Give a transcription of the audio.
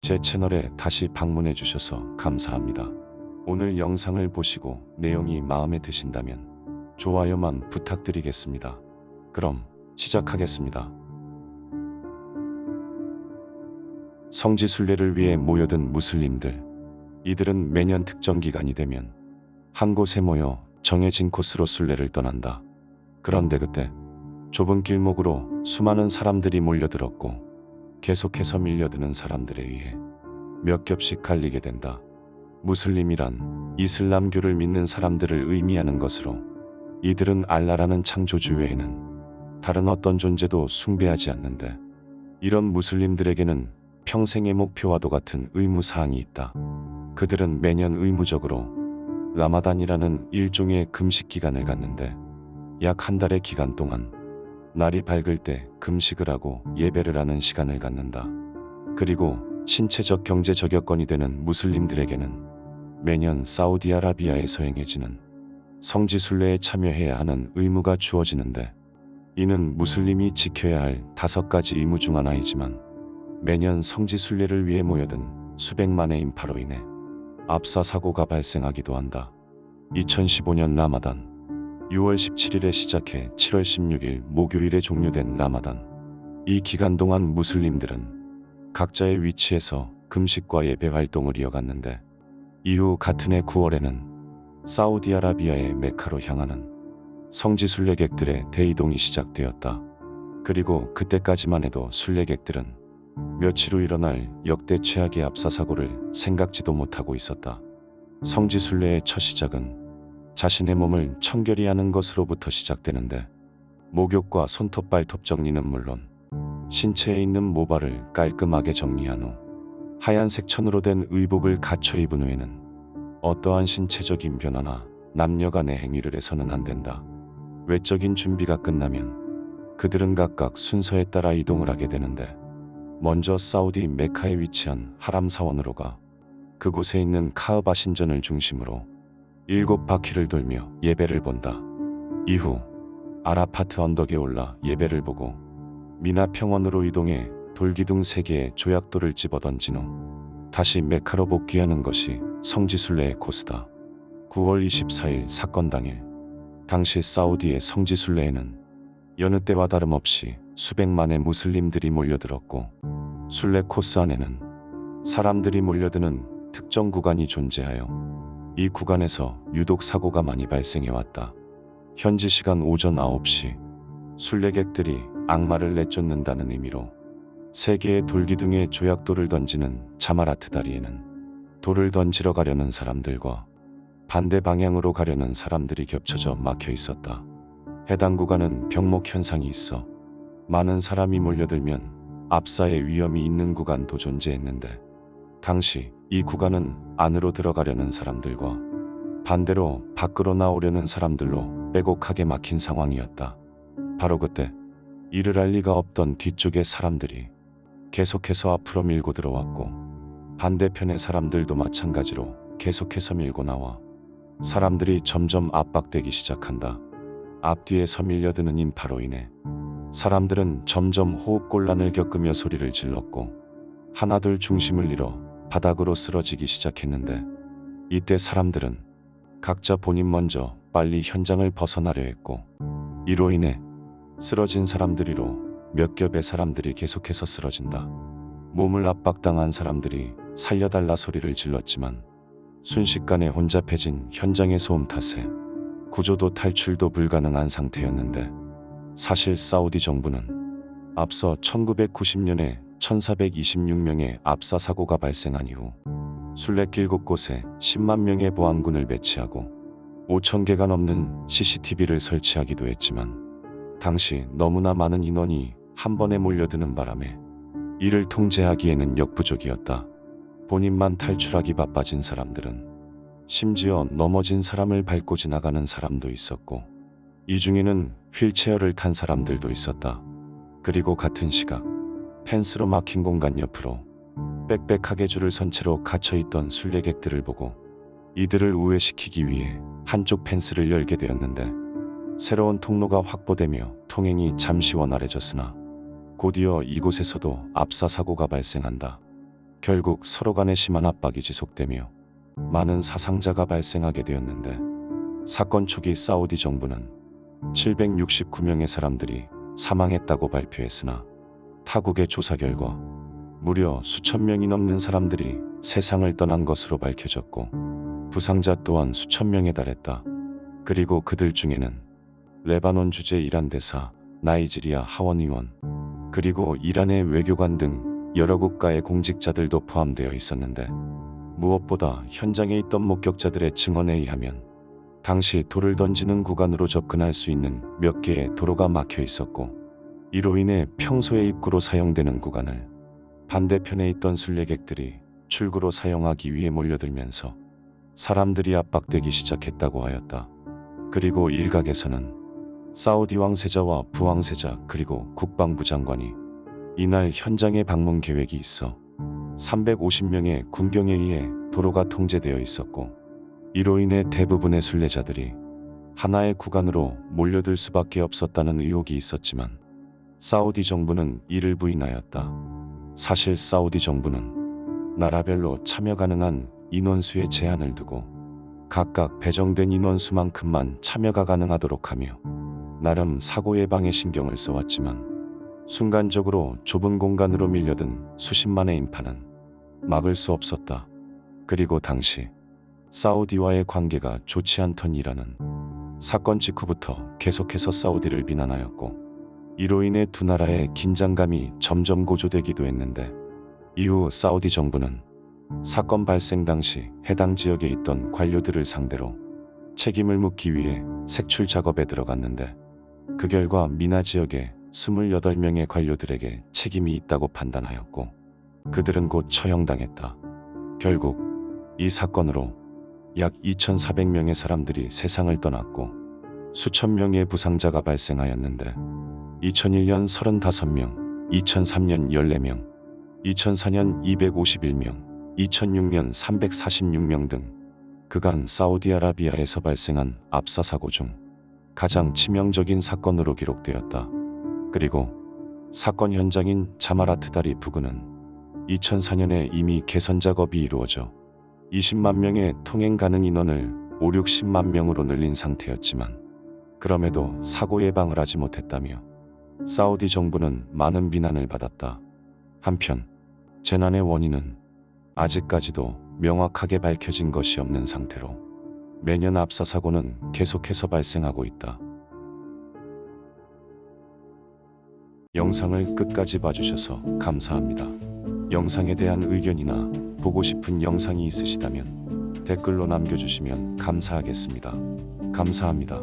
제 채널에 다시 방문해 주셔서 감사합니다. 오늘 영상을 보시고 내용이 마음에 드신다면 좋아요만 부탁드리겠습니다. 그럼 시작하겠습니다. 성지순례를 위해 모여든 무슬림들. 이들은 매년 특정 기간이 되면 한 곳에 모여 정해진 코스로 순례를 떠난다. 그런데 그때 좁은 길목으로 수많은 사람들이 몰려들었고 계속해서 밀려드는 사람들에 의해 몇 겹씩 갈리게 된다. 무슬림이란 이슬람교를 믿는 사람들을 의미하는 것으로 이들은 알라라는 창조주 외에는 다른 어떤 존재도 숭배하지 않는데, 이런 무슬림들에게는 평생의 목표와도 같은 의무사항이 있다. 그들은 매년 의무적으로 라마단이라는 일종의 금식 기간을 갖는데, 약 한 달의 기간 동안 날이 밝을 때 금식을 하고 예배를 하는 시간을 갖는다. 그리고 신체적 경제적 여건이 되는 무슬림들에게는 매년 사우디아라비아에서 행해지는 성지순례에 참여해야 하는 의무가 주어지는데, 이는 무슬림이 지켜야 할 5가지 의무 중 하나이지만 매년 성지순례를 위해 모여든 수백만의 인파로 인해 압사 사고가 발생하기도 한다. 2015년 라마단 6월 17일에 시작해 7월 16일 목요일에 종료된 라마단. 이 기간 동안 무슬림들은 각자의 위치에서 금식과 예배 활동을 이어갔는데, 이후 같은 해 9월에는 사우디아라비아의 메카로 향하는 성지순례객들의 대이동이 시작되었다. 그리고 그때까지만 해도 순례객들은 며칠 후 일어날 역대 최악의 압사 사고를 생각지도 못하고 있었다. 성지순례의 첫 시작은 자신의 몸을 청결히 하는 것으로부터 시작되는데, 목욕과 손톱 발톱 정리는 물론 신체에 있는 모발을 깔끔하게 정리한 후 하얀색 천으로 된 의복을 갖춰 입은 후에는 어떠한 신체적인 변화나 남녀 간의 행위를 해서는 안 된다. 외적인 준비가 끝나면 그들은 각각 순서에 따라 이동을 하게 되는데, 먼저 사우디 메카에 위치한 하람 사원으로 가 그곳에 있는 카으바 신전을 중심으로 7바퀴를 돌며 예배를 본다. 이후 아라파트 언덕에 올라 예배를 보고 미나 평원으로 이동해 돌기둥 3개의 조약돌을 집어던진 후 다시 메카로 복귀하는 것이 성지순례의 코스다. 9월 24일 사건 당일, 당시 사우디의 성지순례에는 여느 때와 다름없이 수백만의 무슬림들이 몰려들었고, 순례 코스 안에는 사람들이 몰려드는 특정 구간이 존재하여 이 구간에서 유독 사고가 많이 발생해왔다. 현지 시간 오전 9시, 순례객들이 악마를 내쫓는다는 의미로 3개의 돌기둥에 조약돌을 던지는 자마라트 다리에는 돌을 던지러 가려는 사람들과 반대 방향으로 가려는 사람들이 겹쳐져 막혀 있었다. 해당 구간은 병목 현상이 있어 많은 사람이 몰려들면 압사의 위험이 있는 구간도 존재했는데, 당시 이 구간은 안으로 들어가려는 사람들과 반대로 밖으로 나오려는 사람들로 빼곡하게 막힌 상황이었다. 바로 그때 이를 알 리가 없던 뒤쪽의 사람들이 계속해서 앞으로 밀고 들어왔고, 반대편의 사람들도 마찬가지로 계속해서 밀고 나와 사람들이 점점 압박되기 시작한다. 앞뒤에서 밀려드는 인파로 인해 사람들은 점점 호흡곤란을 겪으며 소리를 질렀고 하나둘 중심을 잃어 바닥으로 쓰러지기 시작했는데, 이때 사람들은 각자 본인 먼저 빨리 현장을 벗어나려 했고, 이로 인해 쓰러진 사람들이로 몇 겹의 사람들이 계속해서 쓰러진다. 몸을 압박당한 사람들이 살려달라 소리를 질렀지만 순식간에 혼잡해진 현장의 소음 탓에 구조도 탈출도 불가능한 상태였는데, 사실 사우디 정부는 앞서 1990년에 1426명의 압사 사고가 발생한 이후 순례길 곳곳에 10만 명의 보안군을 배치하고 5,000개가 넘는 CCTV를 설치하기도 했지만, 당시 너무나 많은 인원이 한 번에 몰려드는 바람에 이를 통제하기에는 역부족이었다. 본인만 탈출하기 바빠진 사람들은 심지어 넘어진 사람을 밟고 지나가는 사람도 있었고, 이 중에는 휠체어를 탄 사람들도 있었다. 그리고 같은 시각 펜스로 막힌 공간 옆으로 빽빽하게 줄을 선 채로 갇혀있던 순례객들을 보고 이들을 우회시키기 위해 한쪽 펜스를 열게 되었는데, 새로운 통로가 확보되며 통행이 잠시 원활해졌으나 곧이어 이곳에서도 압사 사고가 발생한다. 결국 서로 간의 심한 압박이 지속되며 많은 사상자가 발생하게 되었는데, 사건 초기 사우디 정부는 769명의 사람들이 사망했다고 발표했으나 타국의 조사 결과 무려 수천 명이 넘는 사람들이 세상을 떠난 것으로 밝혀졌고, 부상자 또한 수천 명에 달했다. 그리고 그들 중에는 레바논 주재 이란 대사, 나이지리아 하원 의원, 그리고 이란의 외교관 등 여러 국가의 공직자들도 포함되어 있었는데, 무엇보다 현장에 있던 목격자들의 증언에 의하면 당시 돌을 던지는 구간으로 접근할 수 있는 몇 개의 도로가 막혀 있었고, 이로 인해 평소에 입구로 사용되는 구간을 반대편에 있던 순례객들이 출구로 사용하기 위해 몰려들면서 사람들이 압박되기 시작했다고 하였다. 그리고 일각에서는 사우디 왕세자와 부왕세자 그리고 국방부 장관이 이날 현장에 방문 계획이 있어 350명의 군경에 의해 도로가 통제되어 있었고, 이로 인해 대부분의 순례자들이 하나의 구간으로 몰려들 수밖에 없었다는 의혹이 있었지만 사우디 정부는 이를 부인하였다. 사실 사우디 정부는 나라별로 참여 가능한 인원수에 제한을 두고 각각 배정된 인원수만큼만 참여가 가능하도록 하며 나름 사고 예방에 신경을 써왔지만, 순간적으로 좁은 공간으로 밀려든 수십만의 인파는 막을 수 없었다. 그리고 당시 사우디와의 관계가 좋지 않던 이란은 사건 직후부터 계속해서 사우디를 비난하였고, 이로 인해 두 나라의 긴장감이 점점 고조되기도 했는데, 이후 사우디 정부는 사건 발생 당시 해당 지역에 있던 관료들을 상대로 책임을 묻기 위해 색출 작업에 들어갔는데, 그 결과 미나 지역의 28명의 관료들에게 책임이 있다고 판단하였고, 그들은 곧 처형당했다. 결국 이 사건으로 약 2,400명의 사람들이 세상을 떠났고 수천 명의 부상자가 발생하였는데, 2001년 35명, 2003년 14명, 2004년 251명, 2006년 346명 등 그간 사우디아라비아에서 발생한 압사 사고 중 가장 치명적인 사건으로 기록되었다. 그리고 사건 현장인 자마라트 다리 부근은 2004년에 이미 개선 작업이 이루어져 20만 명의 통행 가능 인원을 5, 60만 명으로 늘린 상태였지만, 그럼에도 사고 예방을 하지 못했다며 사우디 정부는 많은 비난을 받았다. 한편 재난의 원인은 아직까지도 명확하게 밝혀진 것이 없는 상태로 매년 압사 사고는 계속해서 발생하고 있다. 영상을 끝까지 봐주셔서 감사합니다. 영상에 대한 의견이나 보고 싶은 영상이 있으시다면 댓글로 남겨주시면 감사하겠습니다. 감사합니다.